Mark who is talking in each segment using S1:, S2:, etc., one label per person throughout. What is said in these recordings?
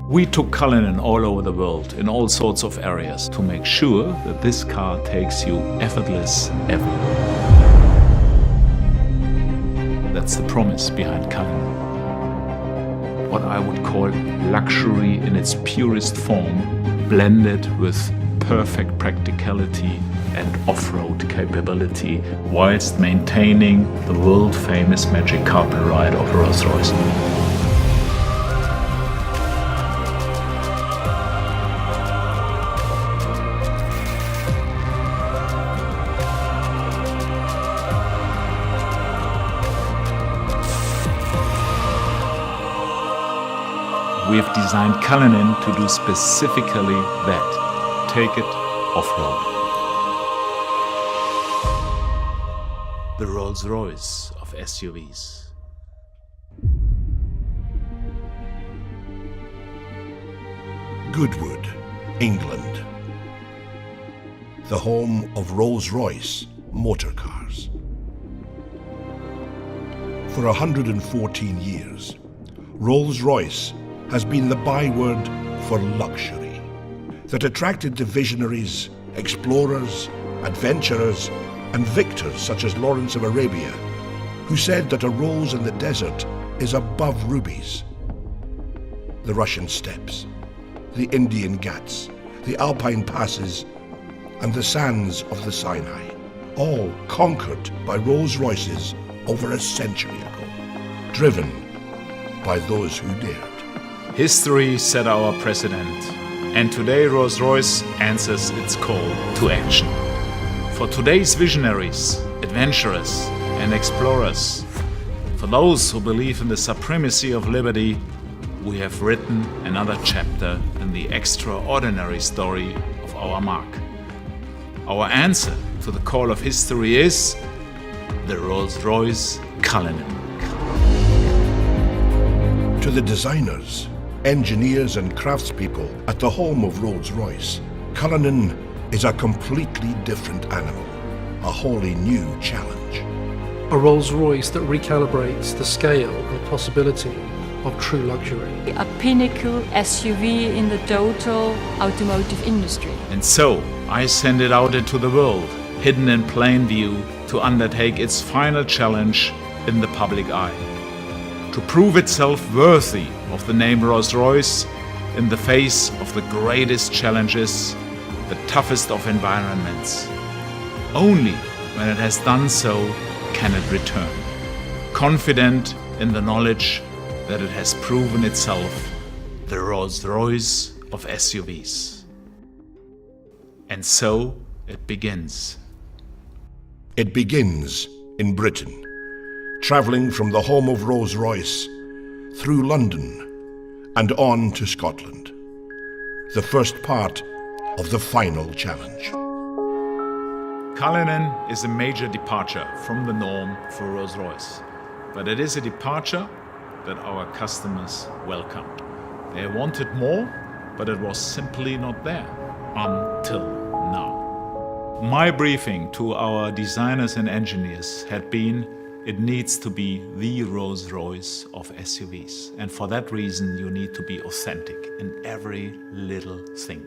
S1: We took Cullinan all over the world in all sorts of areas to make sure that this car takes you effortless everywhere. That's the promise behind Cullinan. What I would call luxury in its purest form, blended with perfect practicality and off-road capability, whilst maintaining the world-famous magic carpet ride of Rolls-Royce. We have designed Cullinan to do specifically that, take it off-road. The Rolls-Royce of SUVs.
S2: Goodwood, England. The home of Rolls-Royce motor cars. For 114 years, Rolls-Royce has been the byword for luxury that attracted the visionaries, explorers, adventurers, and victors such as Lawrence of Arabia, who said that a rose in the desert is above rubies. The Russian steppes, the Indian Ghats, the Alpine passes, and the sands of the Sinai, all conquered by Rolls-Royces over a century ago, driven by those who dared.
S1: History set our precedent, and today Rolls-Royce answers its call to action. For today's visionaries, adventurers, and explorers, for those who believe in the supremacy of liberty, we have written another chapter in the extraordinary story of our mark. Our answer to the call of history is the Rolls-Royce Cullinan.
S2: To the designers, engineers and craftspeople at the home of Rolls-Royce, Cullinan is a completely different animal, a wholly new challenge.
S3: A Rolls-Royce that recalibrates the scale and possibility of true luxury.
S4: A pinnacle SUV in the total automotive industry.
S1: And so, I send it out into the world, hidden in plain view, to undertake its final challenge in the public eye. To prove itself worthy of the name Rolls-Royce in the face of the greatest challenges, the toughest of environments. Only when it has done so can it return, confident in the knowledge that it has proven itself the Rolls-Royce of SUVs. And so it begins.
S2: It begins in Britain, travelling from the home of Rolls-Royce through London and on to Scotland, the first part of the final challenge.
S1: Cullinan is a major departure from the norm for Rolls-Royce, but it is a departure that our customers welcomed. They wanted more, but it was simply not there until now. My briefing to our designers and engineers had been, it needs to be the Rolls-Royce of SUVs. And for that reason, you need to be authentic in every little thing.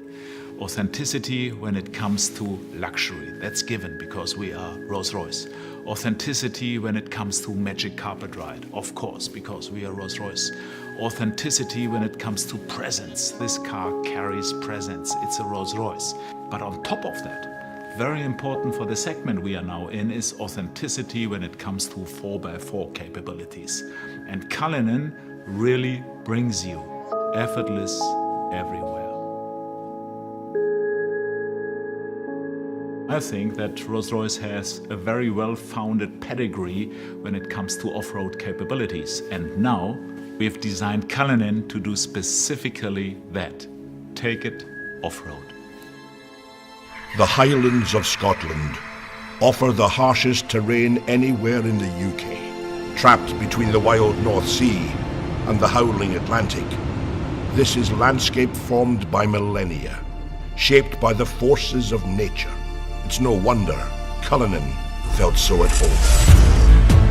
S1: Authenticity when it comes to luxury, that's given because we are Rolls-Royce. Authenticity when it comes to magic carpet ride, of course, because we are Rolls-Royce. Authenticity when it comes to presence. This car carries presence, it's a Rolls-Royce. But on top of that, very important for the segment we are now in is authenticity when it comes to 4x4 capabilities. And Cullinan really brings you effortless everywhere. I think that Rolls-Royce has a very well-founded pedigree when it comes to off-road capabilities. And now we have designed Cullinan to do specifically that. Take it off-road.
S2: The Highlands of Scotland offer the harshest terrain anywhere in the UK. Trapped between the wild North Sea and the howling Atlantic, this is landscape formed by millennia, shaped by the forces of nature. It's no wonder Cullinan felt so at home.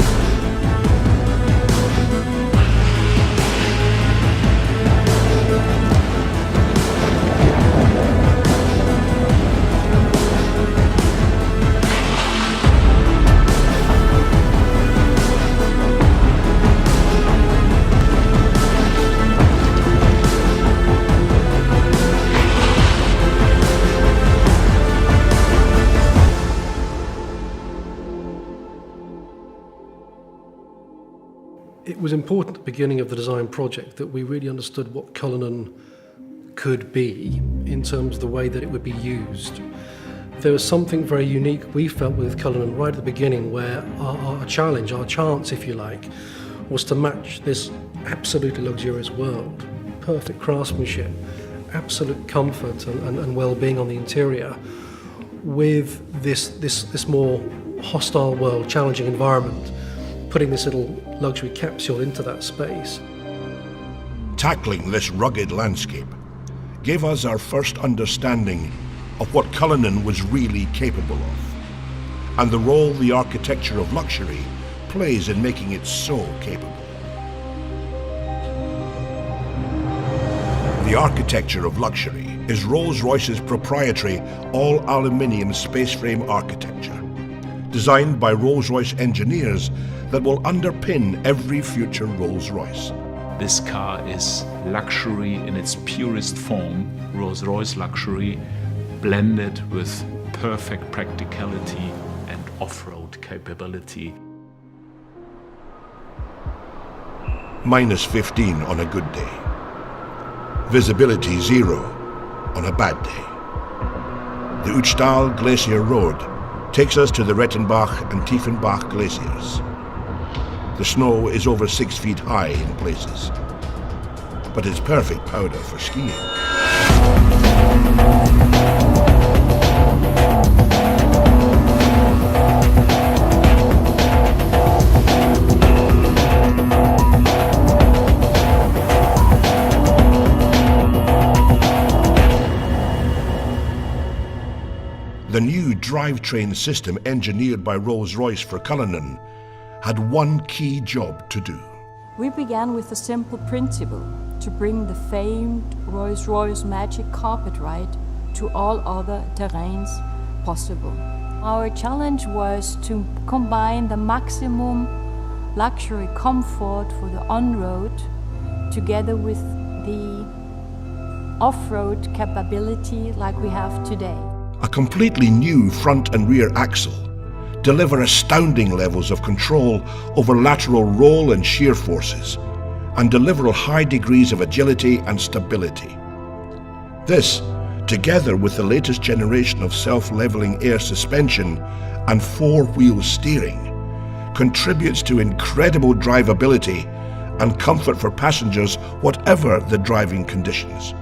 S3: It was important at the beginning of the design project that we really understood what Cullinan could be in terms of the way that it would be used. There was something very unique we felt with Cullinan right at the beginning, where our challenge, our chance if you like, was to match this absolutely luxurious world, perfect craftsmanship, absolute comfort and well-being on the interior, with this more hostile world, challenging environment, putting this little luxury capsule into that space.
S2: Tackling this rugged landscape gave us our first understanding of what Cullinan was really capable of, and the role the architecture of luxury plays in making it so capable. The architecture of luxury is Rolls-Royce's proprietary all-aluminium space frame architecture, designed by Rolls-Royce engineers that will underpin every future Rolls-Royce.
S1: This car is luxury in its purest form, Rolls-Royce luxury, blended with perfect practicality and off-road capability.
S2: Minus 15 on a good day. Visibility 0 on a bad day. The Uchtal Glacier Road takes us to the Rettenbach and Tiefenbach glaciers. The snow is over 6 feet high in places, but it's perfect powder for skiing. The new drivetrain system engineered by Rolls-Royce for Cullinan had one key job to do.
S4: We began with a simple principle: to bring the famed Rolls-Royce magic carpet ride to all other terrains possible. Our challenge was to combine the maximum luxury comfort for the on-road together with the off-road capability like we have today.
S2: A completely new front and rear axle deliver astounding levels of control over lateral roll and shear forces, and deliver high degrees of agility and stability. This, together with the latest generation of self-leveling air suspension and four-wheel steering, contributes to incredible drivability and comfort for passengers whatever the driving conditions.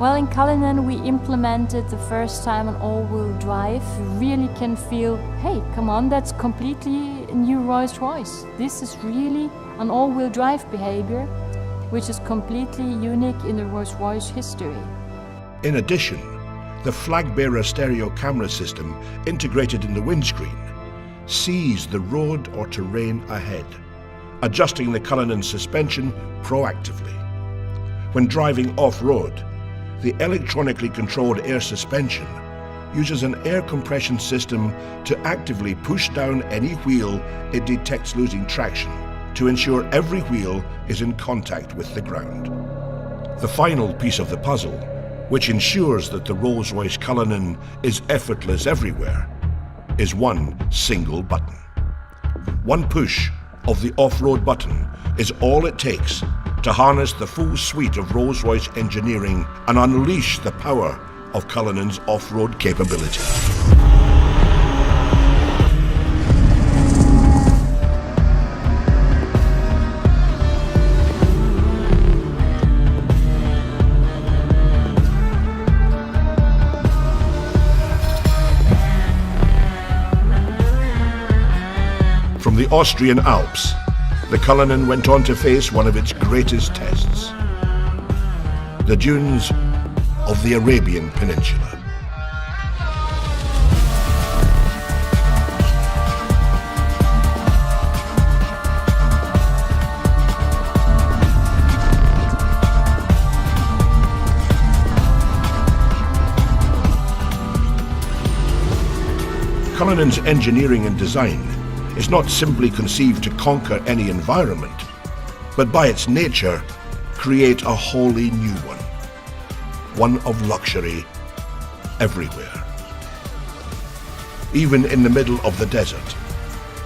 S4: Well, in Cullinan we implemented the first time an all-wheel drive. You really can feel, hey, come on, that's completely a new Rolls-Royce. This is really an all-wheel drive behavior, which is completely unique in the Rolls-Royce history.
S2: In addition, the flag-bearer stereo camera system integrated in the windscreen sees the road or terrain ahead, adjusting the Cullinan suspension proactively. When driving off-road, the electronically controlled air suspension uses an air compression system to actively push down any wheel it detects losing traction to ensure every wheel is in contact with the ground. The final piece of the puzzle, which ensures that the Rolls-Royce Cullinan is effortless everywhere, is one single button. One push of the off-road button is all it takes to harness the full suite of Rolls-Royce engineering and unleash the power of Cullinan's off-road capability. From the Austrian Alps, the Cullinan went on to face one of its greatest tests: the dunes of the Arabian Peninsula. Cullinan's engineering and design is not simply conceived to conquer any environment, but by its nature, create a wholly new one of luxury everywhere. Even in the middle of the desert,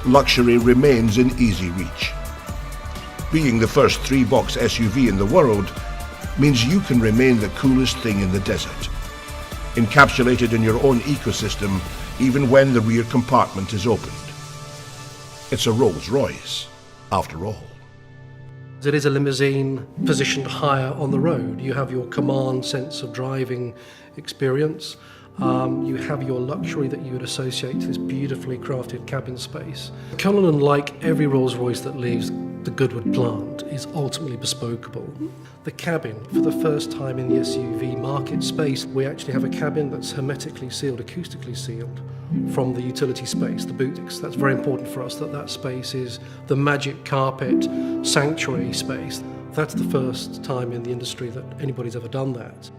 S2: luxury remains in easy reach. Being the first 3-box SUV in the world means you can remain the coolest thing in the desert, encapsulated in your own ecosystem even when the rear compartment is opened. It's a Rolls-Royce, after all.
S3: It is a limousine positioned higher on the road. You have your command sense of driving experience. You have your luxury that you would associate to this beautifully crafted cabin space. Cullinan, like every Rolls-Royce that leaves the Goodwood plant, is ultimately bespokeable. The cabin, for the first time in the SUV market space, we actually have a cabin that's hermetically sealed, acoustically sealed from the utility space, the boot. That's very important for us, that space is the magic carpet sanctuary space. That's the first time in the industry that anybody's ever done that.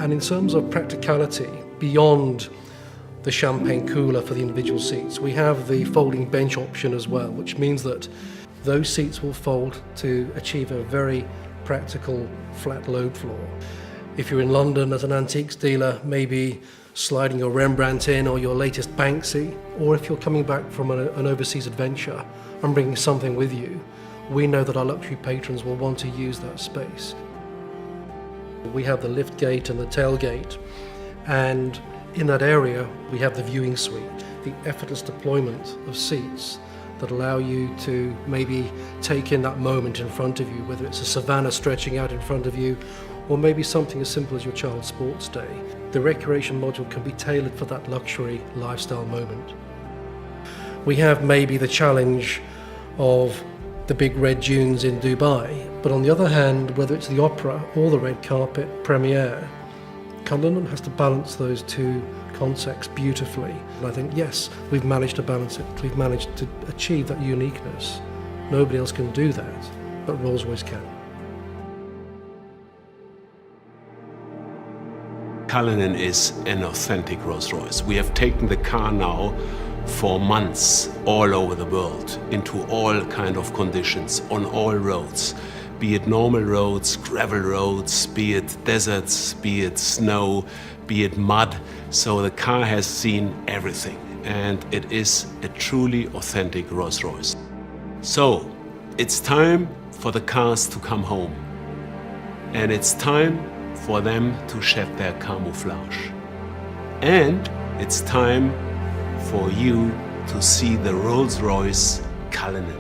S3: And in terms of practicality, beyond the champagne cooler for the individual seats, we have the folding bench option as well, which means that those seats will fold to achieve a very practical flat load floor. If you're in London as an antiques dealer, maybe sliding your Rembrandt in or your latest Banksy, or if you're coming back from an overseas adventure and bringing something with you, we know that our luxury patrons will want to use that space. We have the lift gate and the tailgate, and in that area we have the viewing suite, the effortless deployment of seats that allow you to maybe take in that moment in front of you, whether it's a savannah stretching out in front of you or maybe something as simple as your child's sports day. The recreation module can be tailored for that luxury lifestyle moment. We have maybe the challenge of the big red dunes in Dubai, but on the other hand, whether it's the opera or the red carpet premiere, Cullinan has to balance those two concepts beautifully. And I think, yes, we've managed to balance it. We've managed to achieve that uniqueness. Nobody else can do that, but Rolls-Royce can.
S5: Cullinan is an authentic Rolls-Royce. We have taken the car now for months all over the world, into all kind of conditions, on all roads. Be it normal roads, gravel roads, be it deserts, be it snow, be it mud. So the car has seen everything, and it is a truly authentic Rolls-Royce. So it's time for the cars to come home, and it's time for them to shed their camouflage. And it's time for you to see the Rolls-Royce Cullinan.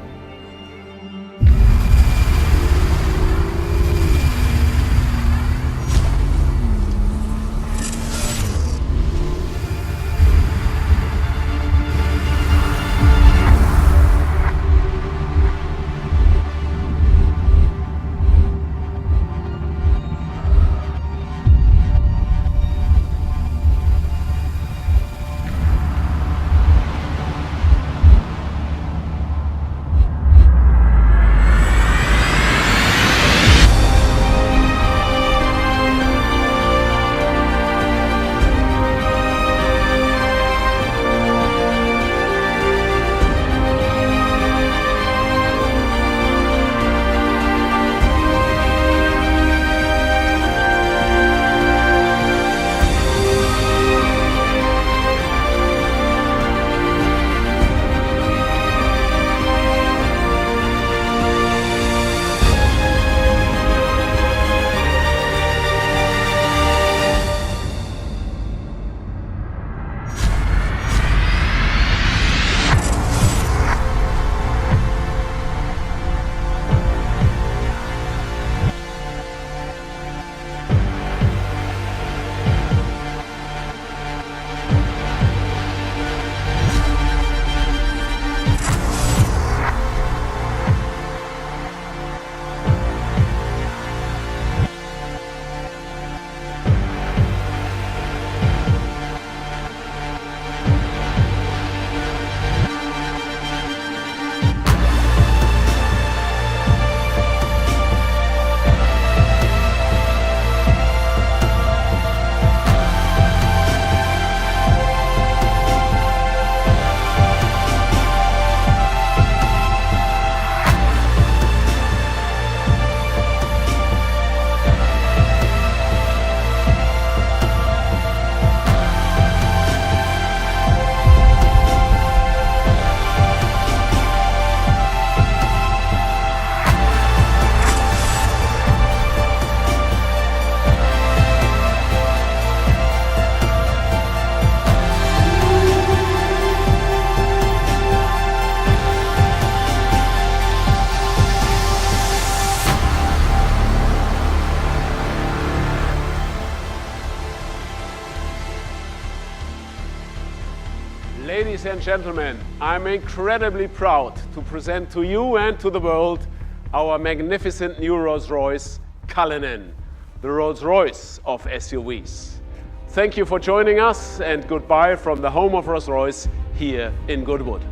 S5: Ladies and gentlemen, I'm incredibly proud to present to you and to the world our magnificent new Rolls-Royce Cullinan, the Rolls-Royce of SUVs. Thank you for joining us, and goodbye from the home of Rolls-Royce here in Goodwood.